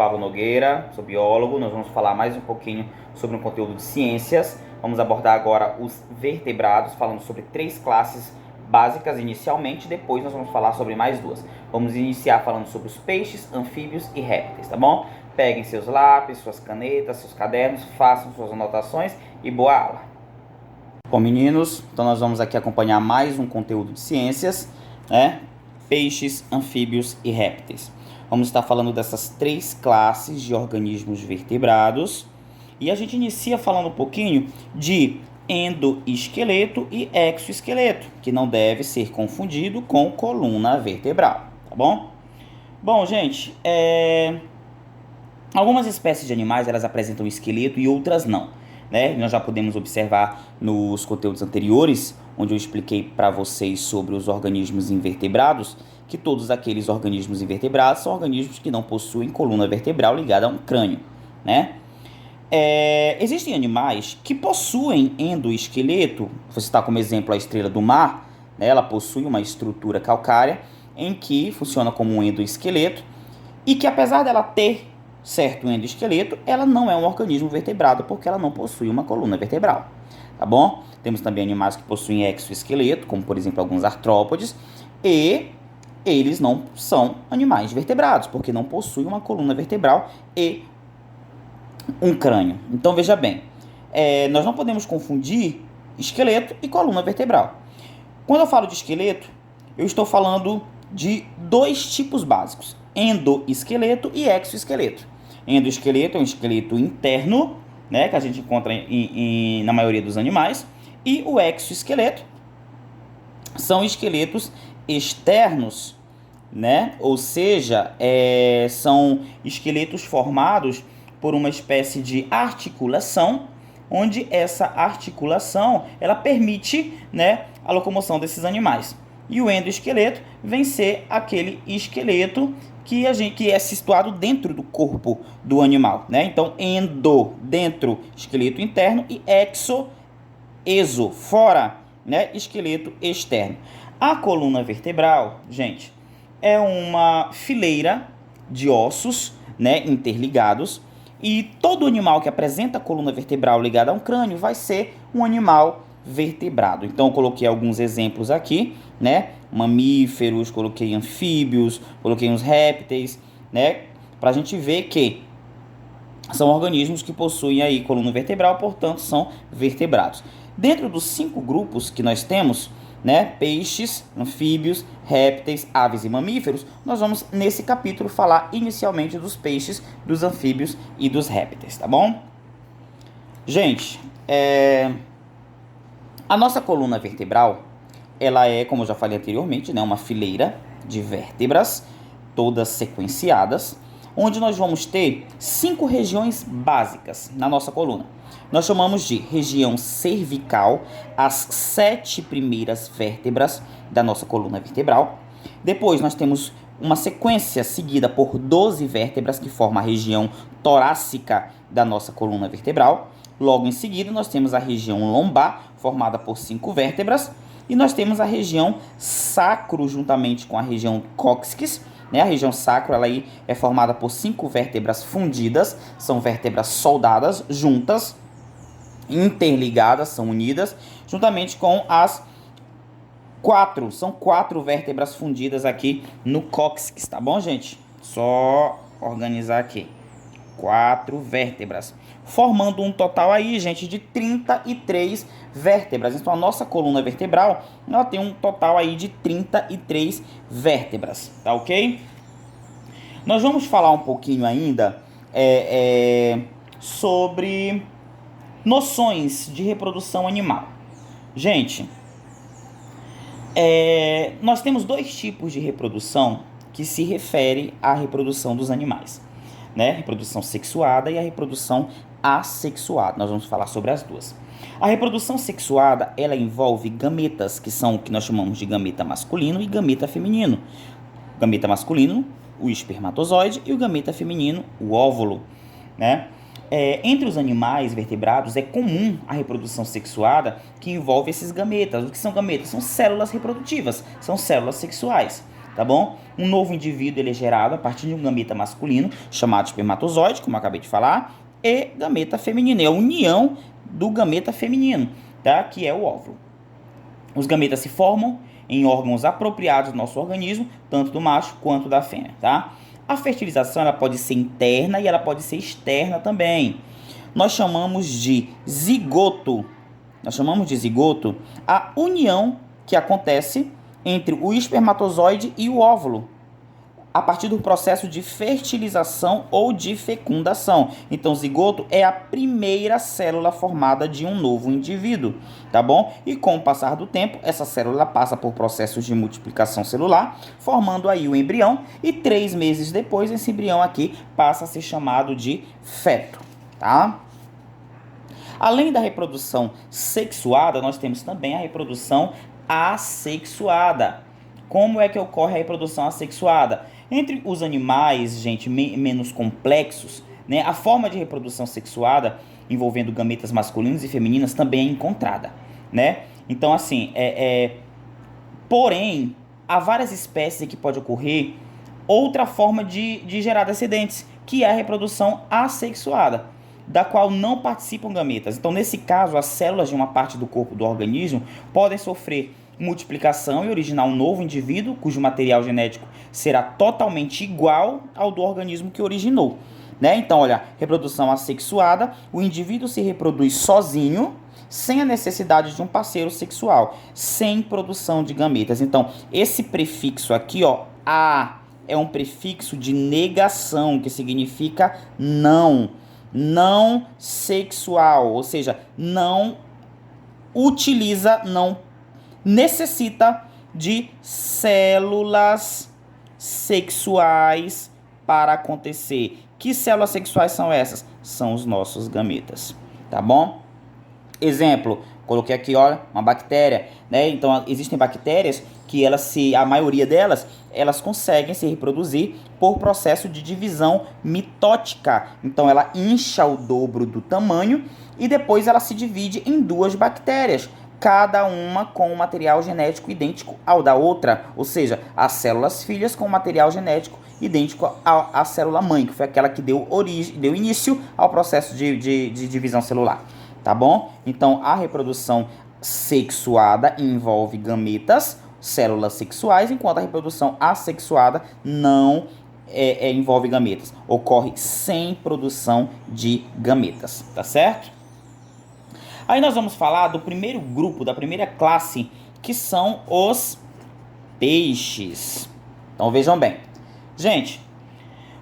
Pablo Nogueira, sou biólogo. Nós vamos falar mais um pouquinho sobre um conteúdo de ciências. Vamos abordar agora os vertebrados, falando sobre 3 classes básicas inicialmente, depois nós vamos falar sobre mais 2. Vamos iniciar falando sobre os peixes, anfíbios e répteis, tá bom? Peguem seus lápis, suas canetas, seus cadernos, façam suas anotações e boa aula! Bom, meninos, então nós vamos aqui acompanhar mais um conteúdo de ciências, né? Peixes, anfíbios e répteis. Vamos estar falando dessas 3 classes de organismos vertebrados. E a gente inicia falando um pouquinho de endoesqueleto e exoesqueleto, que não deve ser confundido com coluna vertebral, tá bom? Bom, gente, algumas espécies de animais, elas apresentam esqueleto e outras não, né? Nós já podemos observar nos conteúdos anteriores, onde eu expliquei para vocês sobre os organismos invertebrados, que todos aqueles organismos invertebrados são organismos que não possuem coluna vertebral ligada a um crânio, né? Existem animais que possuem endoesqueleto. Vou citar como exemplo a estrela do mar, né? Ela possui uma estrutura calcária em que funciona como um endoesqueleto e que, apesar dela ter certo endoesqueleto, ela não é um organismo vertebrado porque ela não possui uma coluna vertebral, tá bom? Temos também animais que possuem exoesqueleto, como por exemplo alguns artrópodes, e eles não são animais vertebrados porque não possuem uma coluna vertebral e um crânio. Então veja bem, nós não podemos confundir esqueleto e coluna vertebral. Quando eu falo de esqueleto, eu estou falando de 2 tipos básicos: endoesqueleto e exoesqueleto. Endoesqueleto é um esqueleto interno, né, que a gente encontra na maioria dos animais, e o exoesqueleto são esqueletos externos, né? Ou seja, são esqueletos formados por uma espécie de articulação, onde essa articulação ela permite, né, a locomoção desses animais. E o endoesqueleto vem ser aquele esqueleto que é situado dentro do corpo do animal, né? Então, endo, dentro, esqueleto interno, e exo, fora, né, esqueleto externo. A coluna vertebral, gente, é uma fileira de ossos, né, interligados, e todo animal que apresenta coluna vertebral ligada a um crânio vai ser um animal vertebrado. Então eu coloquei alguns exemplos aqui, né? Mamíferos, coloquei anfíbios, coloquei uns répteis, né? Pra gente ver que são organismos que possuem aí coluna vertebral, portanto são vertebrados. Dentro dos 5 grupos que nós temos, né, peixes, anfíbios, répteis, aves e mamíferos, nós vamos nesse capítulo falar inicialmente dos peixes, dos anfíbios e dos répteis, tá bom? Gente, a nossa coluna vertebral, ela é, como eu já falei anteriormente, né, uma fileira de vértebras, todas sequenciadas, onde nós vamos ter 5 regiões básicas na nossa coluna. Nós chamamos de região cervical, as 7 primeiras vértebras da nossa coluna vertebral. Depois nós temos uma sequência seguida por 12 vértebras que formam a região torácica da nossa coluna vertebral. Logo em seguida nós temos a região lombar, formada por 5 vértebras. E nós temos a região sacro, juntamente com a região cóccix, né? A região sacro ela aí é formada por 5 vértebras fundidas, são vértebras soldadas, juntas, interligadas, são unidas, juntamente com as 4, são 4 vértebras fundidas aqui no cóccix, tá bom, gente? Só organizar aqui, 4 vértebras, formando um total aí, gente, de 33 vértebras. Então a nossa coluna vertebral, ela tem um total aí de 33 vértebras, tá ok? Nós vamos falar um pouquinho ainda sobre noções de reprodução animal. Gente, nós temos 2 tipos de reprodução que se refere à reprodução dos animais, né? Reprodução sexuada e a reprodução assexuada. Nós vamos falar sobre as 2. A reprodução sexuada, ela envolve gametas, que são o que nós chamamos de gameta masculino e gameta feminino. Gameta masculino, o espermatozoide, e o gameta feminino, o óvulo, né? Entre os animais vertebrados é comum a reprodução sexuada que envolve esses gametas. O que são gametas? São células reprodutivas, são células sexuais. tá bom? Um novo indivíduo ele é gerado a partir de um gameta masculino, chamado espermatozoide, como eu acabei de falar, e gameta feminino, é a união do gameta feminino, tá? Que é o óvulo. Os gametas se formam em órgãos apropriados do nosso organismo, tanto do macho quanto da fêmea, tá? A fertilização ela pode ser interna e ela pode ser externa também. Nós chamamos de zigoto. A união que acontece entre o espermatozoide e o óvulo, a partir do processo de fertilização ou de fecundação. Então, o zigoto é a primeira célula formada de um novo indivíduo, tá bom? E com o passar do tempo, essa célula passa por processos de multiplicação celular, formando aí o embrião, e 3 meses depois, esse embrião aqui passa a ser chamado de feto, tá? Além da reprodução sexuada, nós temos também a reprodução assexuada. Como é que ocorre a reprodução assexuada? Entre os animais, gente, menos complexos, né, a forma de reprodução sexuada envolvendo gametas masculinos e femininas também é encontrada, né? Então, assim, porém, há várias espécies em que pode ocorrer outra forma de gerar descendentes, que é a reprodução assexuada, da qual não participam gametas. Então, nesse caso, as células de uma parte do corpo do organismo podem sofrer multiplicação e originar um novo indivíduo, cujo material genético será totalmente igual ao do organismo que originou, né? Então, olha, reprodução assexuada, o indivíduo se reproduz sozinho, sem a necessidade de um parceiro sexual, sem produção de gametas. Então, esse prefixo aqui, ó, a, é um prefixo de negação, que significa não sexual, ou seja, não utiliza, não necessita de células sexuais para acontecer. Que células sexuais são essas? São os nossos gametas, tá bom? Exemplo, coloquei aqui, olha, uma bactéria, né? Então, existem bactérias que a maioria delas, elas conseguem se reproduzir por processo de divisão mitótica. Então, ela incha o dobro do tamanho e depois ela se divide em 2 bactérias, cada uma com um material genético idêntico ao da outra, ou seja, as células filhas com material genético idêntico à célula mãe, que foi aquela que deu início ao processo de divisão celular, tá bom? Então, a reprodução sexuada envolve gametas, células sexuais, enquanto a reprodução assexuada não envolve gametas, ocorre sem produção de gametas, tá certo? Aí nós vamos falar do primeiro grupo, da primeira classe, que são os peixes. Então vejam bem. Gente,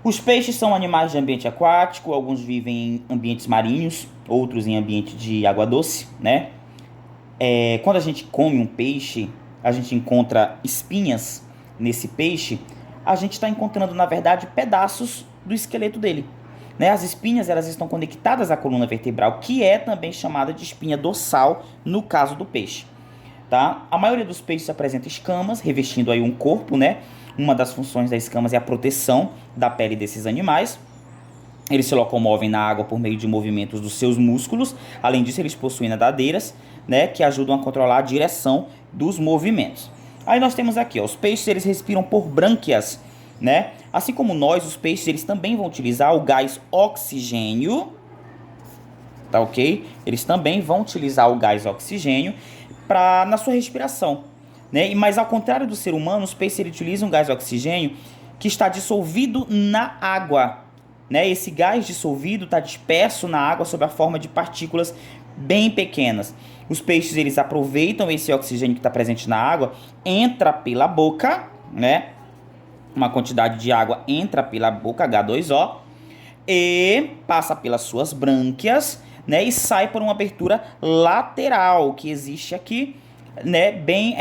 os peixes são animais de ambiente aquático, alguns vivem em ambientes marinhos, outros em ambiente de água doce, né? Quando a gente come um peixe, a gente encontra espinhas nesse peixe, a gente está encontrando, na verdade, pedaços do esqueleto dele. Né? As espinhas, elas estão conectadas à coluna vertebral, que é também chamada de espinha dorsal no caso do peixe, tá? A maioria dos peixes apresenta escamas, revestindo aí um corpo, né? Uma das funções das escamas é a proteção da pele desses animais. Eles se locomovem na água por meio de movimentos dos seus músculos. Além disso, eles possuem nadadeiras, né, que ajudam a controlar a direção dos movimentos. Aí nós temos aqui, ó, os peixes, eles respiram por brânquias, né? Assim como nós, os peixes, eles também vão utilizar o gás oxigênio, tá ok? Eles também vão utilizar o gás oxigênio na sua respiração, né? Mas ao contrário do ser humano, os peixes eles utilizam gás oxigênio que está dissolvido na água, né? Esse gás dissolvido está disperso na água sob a forma de partículas bem pequenas. Os peixes eles aproveitam esse oxigênio que está presente na água, entra pela boca, né? Uma quantidade de água entra pela boca, H2O, e passa pelas suas brânquias, né? E sai por uma abertura lateral que existe aqui, né? Bem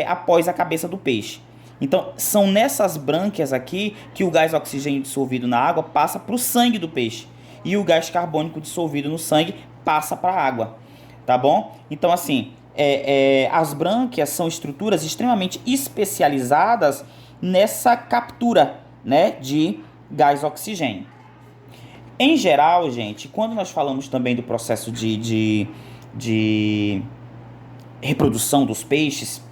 após a cabeça do peixe. Então, são nessas brânquias aqui que o gás oxigênio dissolvido na água passa para o sangue do peixe. E o gás carbônico dissolvido no sangue passa para a água, tá bom? Então, assim, as brânquias são estruturas extremamente especializadas nessa captura, né, de gás oxigênio. Em geral, gente, quando nós falamos também do processo de reprodução dos peixes,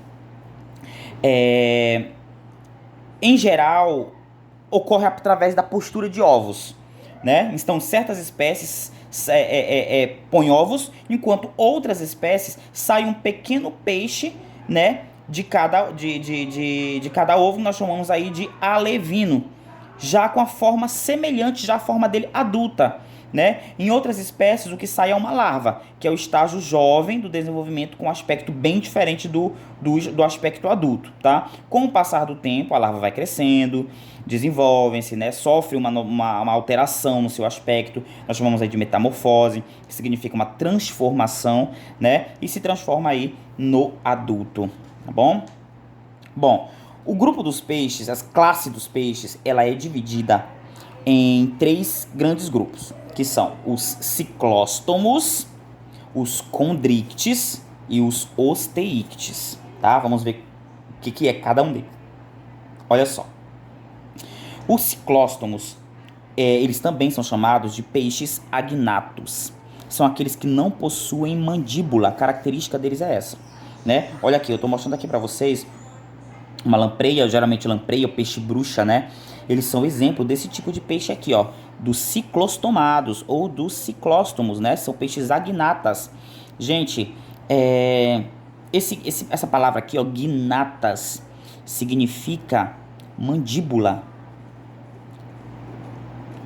em geral, ocorre através da postura de ovos, né? Então, certas espécies põem ovos, enquanto outras espécies sai um pequeno peixe, né? De cada ovo, nós chamamos aí de alevino, já com a forma semelhante, já a forma dele adulta, né? Em outras espécies, o que sai é uma larva, que é o estágio jovem do desenvolvimento, com um aspecto bem diferente do aspecto adulto, tá? Com o passar do tempo, a larva vai crescendo, desenvolvem-se, né? Sofre uma alteração no seu aspecto, nós chamamos aí de metamorfose, que significa uma transformação, né? E se transforma aí no adulto, tá bom? Bom, o grupo dos peixes, a classe dos peixes, ela é dividida em 3 grandes grupos, que são os ciclóstomos, os condrictes e os osteíctes, tá? Vamos ver o que é cada um deles. Olha só. Os ciclóstomos, eles também são chamados de peixes agnatos. São aqueles que não possuem mandíbula. A característica deles é essa, né? Olha aqui, eu estou mostrando aqui para vocês uma lampreia, geralmente lampreia, o peixe bruxa, né? Eles são exemplo desse tipo de peixe aqui, ó, dos ciclostomados ou dos ciclóstomos, né? São peixes agnatas. Gente, essa palavra aqui, ó, gnatas, significa mandíbula.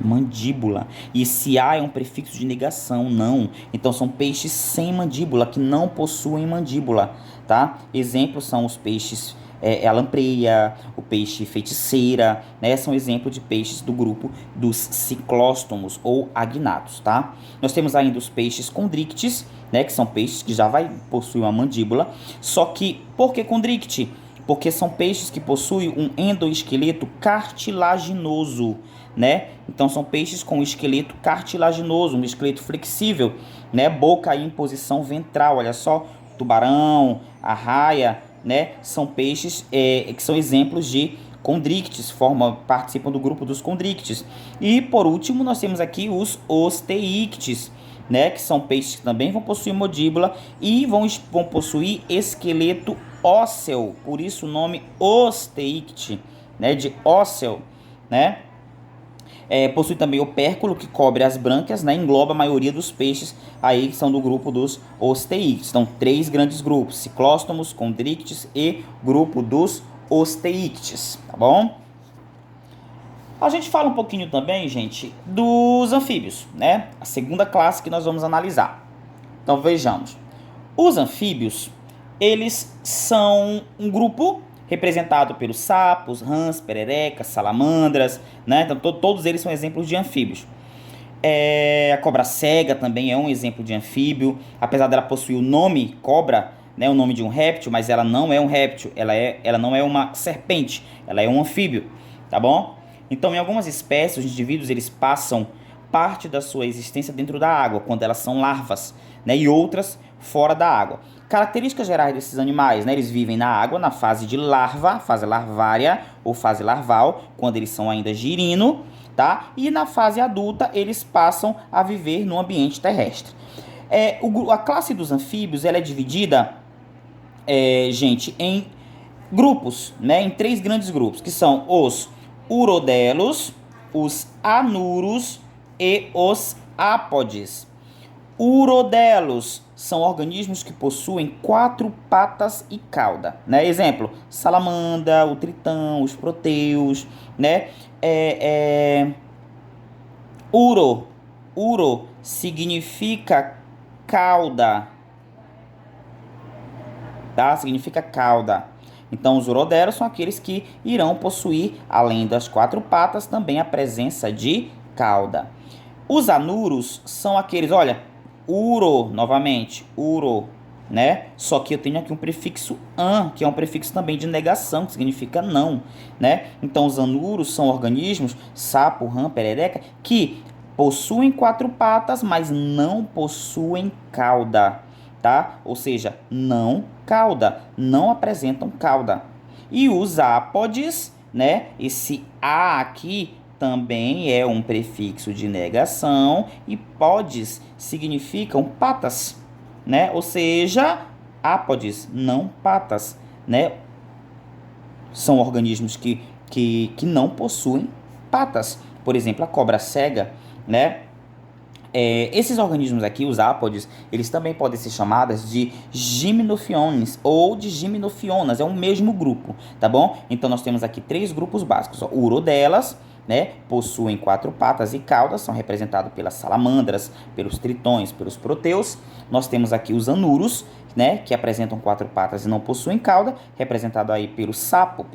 Mandíbula. E esse A é um prefixo de negação, não. Então são peixes sem mandíbula, que não possuem mandíbula, tá? Exemplos são os peixes a lampreia, o peixe feiticeira, né? São exemplos de peixes do grupo dos ciclóstomos ou agnatos, tá? Nós temos ainda os peixes condrictes, né? Que são peixes que já vai possuir uma mandíbula. Só que, por que condricte? Porque são peixes que possuem um endoesqueleto cartilaginoso, né? Então são peixes com esqueleto cartilaginoso, um esqueleto flexível, né? Boca aí em posição ventral, olha só, tubarão, arraia, né? São peixes que são exemplos de condrictes, participam do grupo dos condrictes. E por último nós temos aqui os osteíctes, né? Que são peixes que também vão possuir mandíbula e vão possuir esqueleto ósseo, por isso o nome osteícte, né? De ósseo, né? Possui também opérculo que cobre as brânquias, né? Engloba a maioria dos peixes aí que são do grupo dos osteíctes. Então, 3 grandes grupos: ciclóstomos, condrictes e grupo dos osteíctes, tá bom? A gente fala um pouquinho também, gente, dos anfíbios, né? A segunda classe que nós vamos analisar. Então, vejamos. Os anfíbios, eles são um grupo representado pelos sapos, rãs, pererecas, salamandras, né? Então todos eles são exemplos de anfíbios. A cobra cega também é um exemplo de anfíbio, apesar dela possuir o nome cobra, né? O nome de um réptil, mas ela não é um réptil, ela não é uma serpente, ela é um anfíbio, tá bom? Então, em algumas espécies, os indivíduos eles passam parte da sua existência dentro da água, quando elas são larvas, né? E outras fora da água. Características gerais desses animais, né? Eles vivem na água na fase de larva, fase larvária ou fase larval, quando eles são ainda girino, tá? E na fase adulta eles passam a viver no ambiente terrestre. A classe dos anfíbios ela é dividida, gente, em grupos, né? Em 3 grandes grupos, que são os urodelos, os anuros e os ápodes. Urodelos são organismos que possuem 4 patas e cauda, né? Exemplo, salamandra, o tritão, os proteus, né? Uro significa cauda, tá? Significa cauda. Então, os urodelos são aqueles que irão possuir, além das 4 patas, também a presença de cauda. Os anuros são aqueles, olha, uro, novamente, uro, né? Só que eu tenho aqui um prefixo an, que é um prefixo também de negação, que significa não, né? Então, os anuros são organismos, sapo, rã, perereca, que possuem 4 patas, mas não possuem cauda, tá? Ou seja, não cauda, não apresentam cauda. E os ápodes, né? Esse A aqui também é um prefixo de negação e podes significam patas, né? Ou seja, ápodes, não patas, né? São organismos que que não possuem patas. Por exemplo, a cobra cega, né? Esses organismos aqui, os ápodes, eles também podem ser chamados de gimnofiones ou de gimnofionas, é o mesmo grupo, tá bom? Então nós temos aqui 3 grupos básicos, ó. O urodelas, né, possuem 4 patas e caudas, são representados pelas salamandras, pelos tritões, pelos proteus. Nós temos aqui os anuros, né, que apresentam 4 patas e não possuem cauda, representado aí pelo sapo,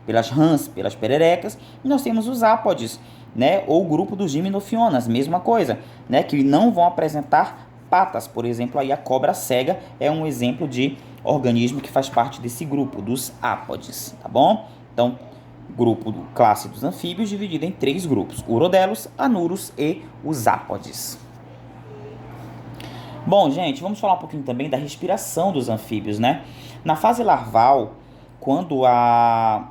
pelas rãs, pelas pererecas. E nós temos os ápodes, né, ou o grupo dos gimnofionas, mesma coisa, né, que não vão apresentar patas. Por exemplo, aí a cobra cega é um exemplo de organismo que faz parte desse grupo, dos ápodes, tá bom? Então, grupo classe dos anfíbios dividido em 3 grupos: urodelos, anuros e os ápodes. Bom, gente, vamos falar um pouquinho também da respiração dos anfíbios, né? Na fase larval, quando a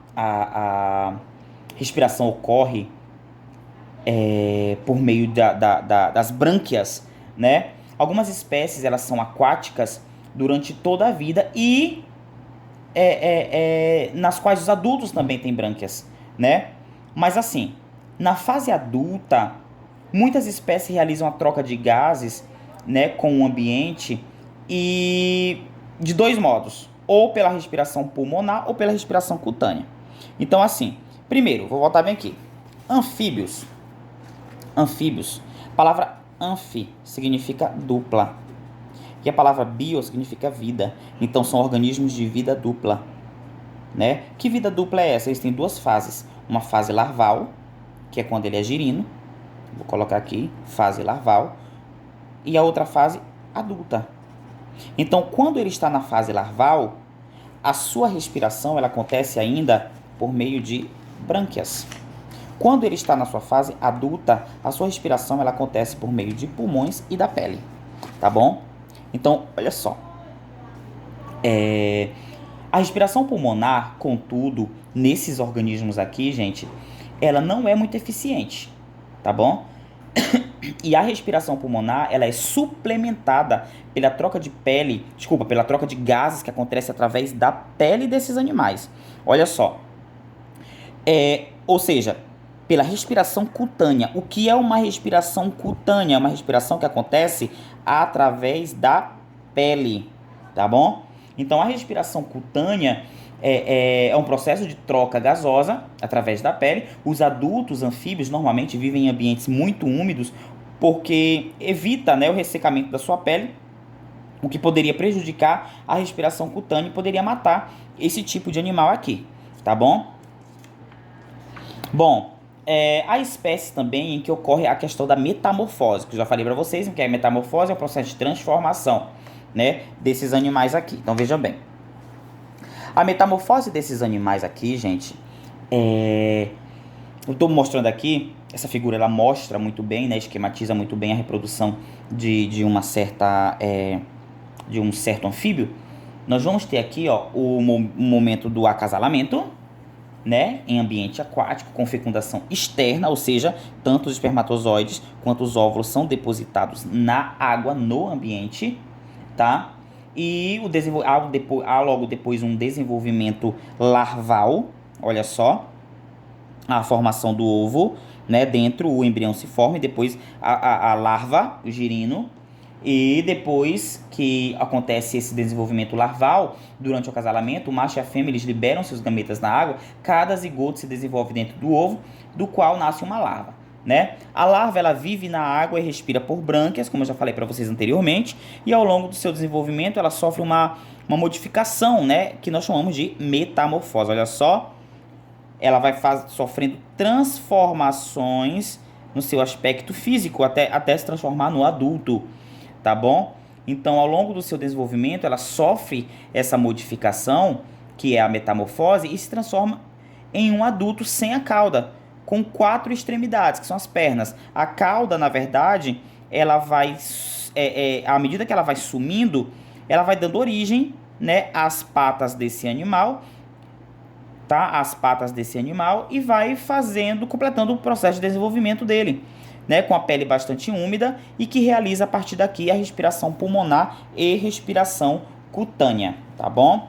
respiração ocorre por meio das brânquias, né? Algumas espécies elas são aquáticas durante toda a vida e nas quais os adultos também têm brânquias, né? Mas assim, na fase adulta, muitas espécies realizam a troca de gases, né, com o ambiente e de 2 modos, ou pela respiração pulmonar ou pela respiração cutânea. Então assim, primeiro, vou voltar bem aqui. Anfíbios. A palavra anfi significa dupla. E a palavra bio significa vida. Então são organismos de vida dupla, né? Que vida dupla é essa? Eles têm 2 fases. Uma fase larval, que é quando ele é girino. Vou colocar aqui, fase larval. E a outra fase adulta. Então, quando ele está na fase larval, a sua respiração ela acontece ainda por meio de brânquias. Quando ele está na sua fase adulta, a sua respiração ela acontece por meio de pulmões e da pele, tá bom? Então, olha só. A respiração pulmonar, contudo, nesses organismos aqui, gente, ela não é muito eficiente, tá bom? E a respiração pulmonar, ela é suplementada pela troca de gases que acontece através da pele desses animais. Olha só. Ou seja, pela respiração cutânea. O que é uma respiração cutânea? É uma respiração que acontece através da pele, tá bom? Então, a respiração cutânea é um processo de troca gasosa através da pele. Os adultos anfíbios normalmente vivem em ambientes muito úmidos porque evita, né, o ressecamento da sua pele, o que poderia prejudicar a respiração cutânea e poderia matar esse tipo de animal aqui, tá bom? Bom, há espécies também em que ocorre a questão da metamorfose, que eu já falei para vocês, que a metamorfose é o processo de transformação, né, desses animais aqui. Então veja bem, a metamorfose desses animais aqui, gente, eu estou mostrando aqui, essa figura ela mostra muito bem, né, esquematiza muito bem a reprodução de um certo anfíbio. Nós vamos ter aqui, ó, o momento do acasalamento, né, em ambiente aquático, com fecundação externa, ou seja, tanto os espermatozoides quanto os óvulos são depositados na água no ambiente, tá? E há logo depois um desenvolvimento larval, olha só, a formação do ovo, né, dentro o embrião se forma e depois a larva, o girino, e depois que acontece esse desenvolvimento larval, durante o acasalamento, o macho e a fêmea eles liberam seus gametas na água, cada zigoto se desenvolve dentro do ovo, do qual nasce uma larva, né? A larva ela vive na água e respira por brânquias, como eu já falei para vocês anteriormente, e ao longo do seu desenvolvimento ela sofre uma modificação, né, que nós chamamos de metamorfose. Olha só, ela vai sofrendo transformações no seu aspecto físico até se transformar no adulto, tá bom? Então, ao longo do seu desenvolvimento, ela sofre essa modificação, que é a metamorfose, e se transforma em um adulto sem a cauda, com 4 extremidades, que são as pernas. A cauda, na verdade, ela vai, à medida que ela vai sumindo, ela vai dando origem, né, às patas desse animal, tá? As patas desse animal, e vai completando o processo de desenvolvimento dele, né, com a pele bastante úmida e que realiza a partir daqui a respiração pulmonar e respiração cutânea, tá bom?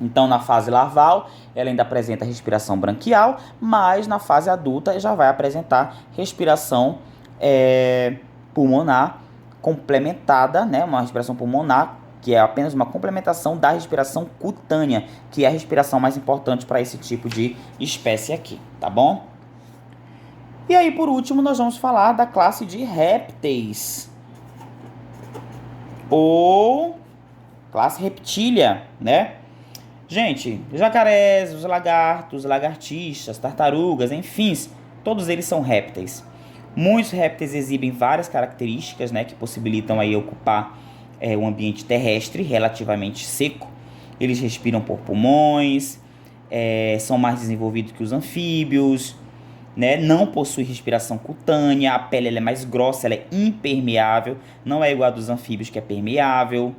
Então, na fase larval, ela ainda apresenta respiração branquial, mas na fase adulta já vai apresentar respiração pulmonar complementada, né? Uma respiração pulmonar que é apenas uma complementação da respiração cutânea, que é a respiração mais importante para esse tipo de espécie aqui, tá bom? E aí, por último, nós vamos falar da classe de répteis, ou classe reptília, né? Gente, jacarés, os lagartos, lagartixas, tartarugas, enfim, todos eles são répteis. Muitos répteis exibem várias características, né, que possibilitam aí ocupar um ambiente terrestre relativamente seco. Eles respiram por pulmões, são mais desenvolvidos que os anfíbios, né? Não possui respiração cutânea, a pele ela é mais grossa, ela é impermeável, não é igual a dos anfíbios que é permeável,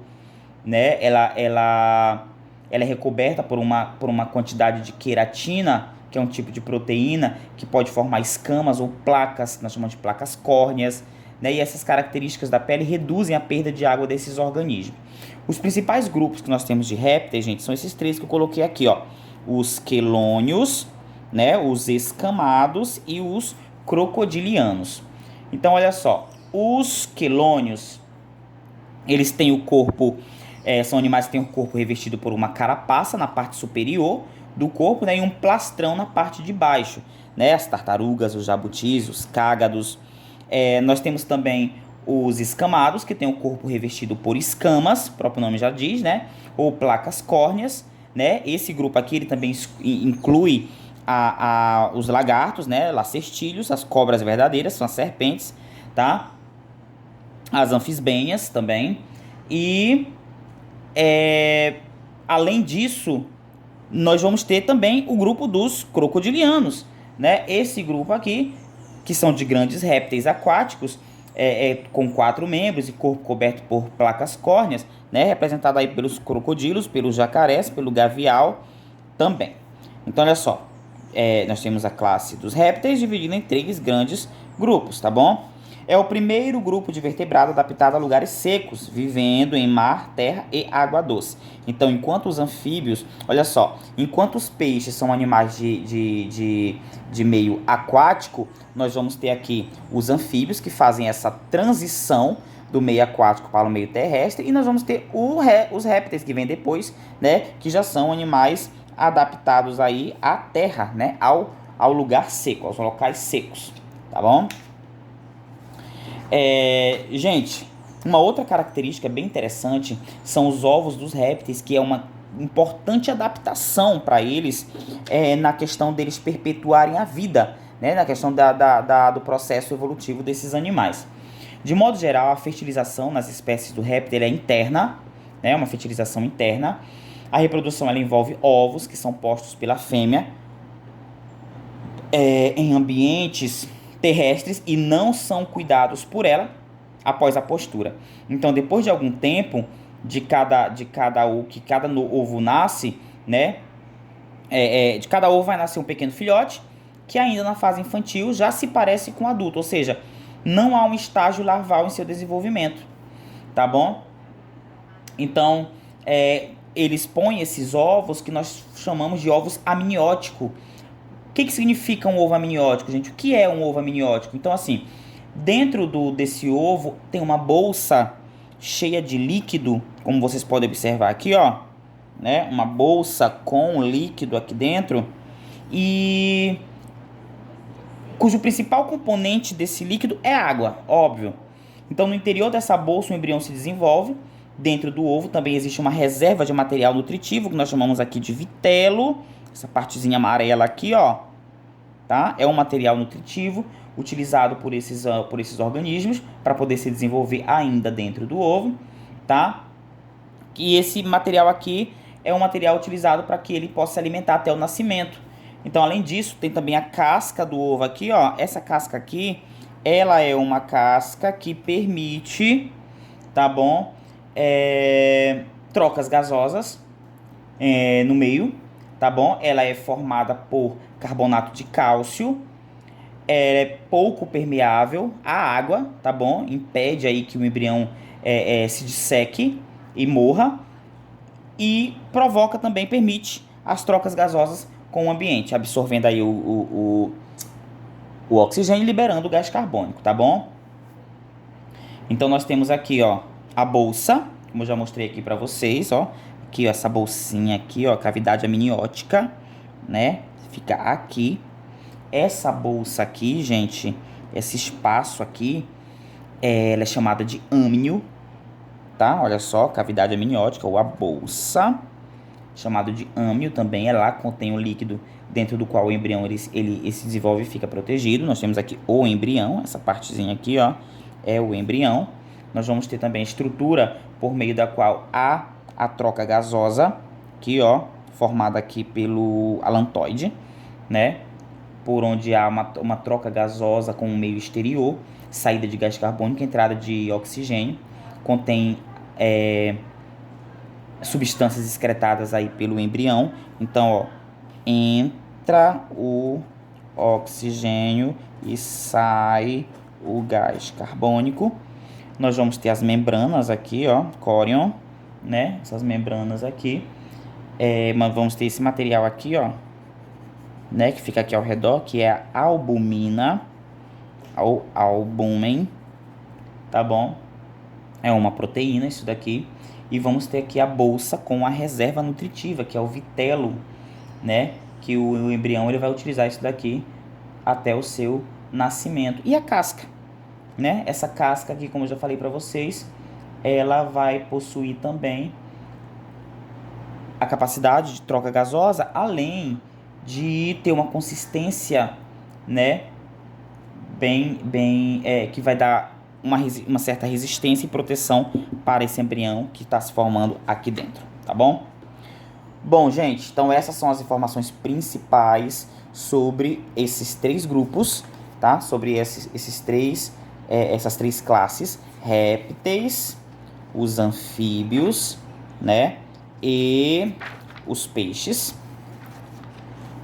né? Ela é recoberta por uma quantidade de queratina, que é um tipo de proteína que pode formar escamas ou placas, que nós chamamos de placas córneas, né? E essas características da pele reduzem a perda de água desses organismos. Os principais grupos que nós temos de répteis, gente, são esses três que eu coloquei aqui, ó. Os quelônios, né? Os escamados e os crocodilianos. Então, olha só, os quelônios, eles têm o corpo, são animais que têm o corpo revestido por uma carapaça na parte superior do corpo, né? E um plastrão na parte de baixo, né? As tartarugas, os jabutis, os cágados. Nós temos também os escamados, que têm o corpo revestido por escamas, o próprio nome já diz, né? Ou placas córneas, né? Esse grupo aqui ele também inclui os lagartos, né? Lacertídeos, as cobras verdadeiras, são as serpentes, tá? As anfisbênias também. E além disso, nós vamos ter também o grupo dos crocodilianos, né? Esse grupo aqui, que são de grandes répteis aquáticos, com 4 membros e corpo coberto por placas córneas, né? Representado aí pelos crocodilos, pelos jacarés, pelo gavial também. Então, olha só, nós temos a classe dos répteis dividida em 3 grandes grupos, tá bom? É o primeiro grupo de vertebrado adaptado a lugares secos, vivendo em mar, terra e água doce. Então, enquanto os anfíbios, olha só, enquanto os peixes são animais de meio aquático, nós vamos ter aqui os anfíbios que fazem essa transição do meio aquático para o meio terrestre, e nós vamos ter os répteis que vêm depois, né, que já são animais adaptados aí à terra, né, ao lugar seco, aos locais secos, tá bom? Gente, uma outra característica bem interessante são os ovos dos répteis, que é uma importante adaptação para eles na questão deles perpetuarem a vida, né, na questão do processo evolutivo desses animais. De modo geral, a fertilização nas espécies do réptil é interna, né, uma fertilização interna. A reprodução ela envolve ovos que são postos pela fêmea em ambientes terrestres e não são cuidados por ela após a postura. Então, depois de algum tempo que cada ovo nasce, né? De cada ovo vai nascer um pequeno filhote que ainda na fase infantil já se parece com o adulto, ou seja, não há um estágio larval em seu desenvolvimento, tá bom? Então, eles põem esses ovos que nós chamamos de ovos amnióticos. O que significa um ovo amniótico, gente? O que é um ovo amniótico? Então, assim, dentro desse ovo tem uma bolsa cheia de líquido, como vocês podem observar aqui, ó, né? Uma bolsa com líquido aqui dentro, e cujo principal componente desse líquido é água, óbvio. Então, no interior dessa bolsa, o embrião se desenvolve. Dentro do ovo também existe uma reserva de material nutritivo, que nós chamamos aqui de vitelo. Essa partezinha amarela aqui, ó, tá? É um material nutritivo utilizado por esses organismos para poder se desenvolver ainda dentro do ovo, tá? E esse material aqui é um material utilizado para que ele possa se alimentar até o nascimento. Então, além disso, tem também a casca do ovo aqui, ó. Essa casca aqui, ela é uma casca que permite, tá bom? Trocas gasosas no meio, tá bom? Ela é formada por carbonato de cálcio, é pouco permeável à água, tá bom? Impede aí que o embrião se disseque e morra. e provoca também, permite as trocas gasosas com o ambiente, absorvendo aí o oxigênio e liberando o gás carbônico, tá bom? Então nós temos aqui, ó, a bolsa, como eu já mostrei aqui para vocês, ó, aqui ó, essa bolsinha aqui, ó, cavidade amniótica, né? Fica aqui. Essa bolsa aqui, gente, esse espaço aqui, ela é chamada de âmnio, tá? Olha só, cavidade amniótica ou a bolsa, chamado de âmnio também, ela contém o líquido dentro do qual o embrião ele se desenvolve e fica protegido. Nós temos aqui o embrião, essa partezinha aqui, ó, é o embrião. Nós vamos ter também a estrutura por meio da qual há a troca gasosa, aqui, ó, formada aqui pelo alantoide, né? Por onde há uma troca gasosa com o meio exterior, saída de gás carbônico, entrada de oxigênio, contém substâncias excretadas aí pelo embrião. Então, ó, entra o oxigênio e sai o gás carbônico. Nós vamos ter as membranas aqui, ó, córion, né? Essas membranas aqui. Mas vamos ter esse material aqui, ó, né? Que fica aqui ao redor, que é a albumina, ou albumen, tá bom? É uma proteína isso daqui. E vamos ter aqui a bolsa com a reserva nutritiva, que é o vitelo, né? Que o embrião ele vai utilizar isso daqui até o seu nascimento. E a casca, né? Essa casca aqui, como eu já falei para vocês, ela vai possuir também a capacidade de troca gasosa, além de ter uma consistência, né? Que vai dar uma certa resistência e proteção para esse embrião que está se formando aqui dentro, tá bom? Bom, gente, então essas são as informações principais sobre esses três grupos, tá? Sobre essas três classes: répteis, os anfíbios, né? E os peixes.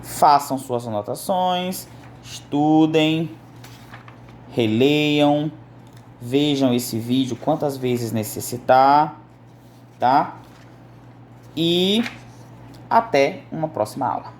Façam suas anotações, estudem, releiam, vejam esse vídeo quantas vezes necessitar, tá? E até uma próxima aula.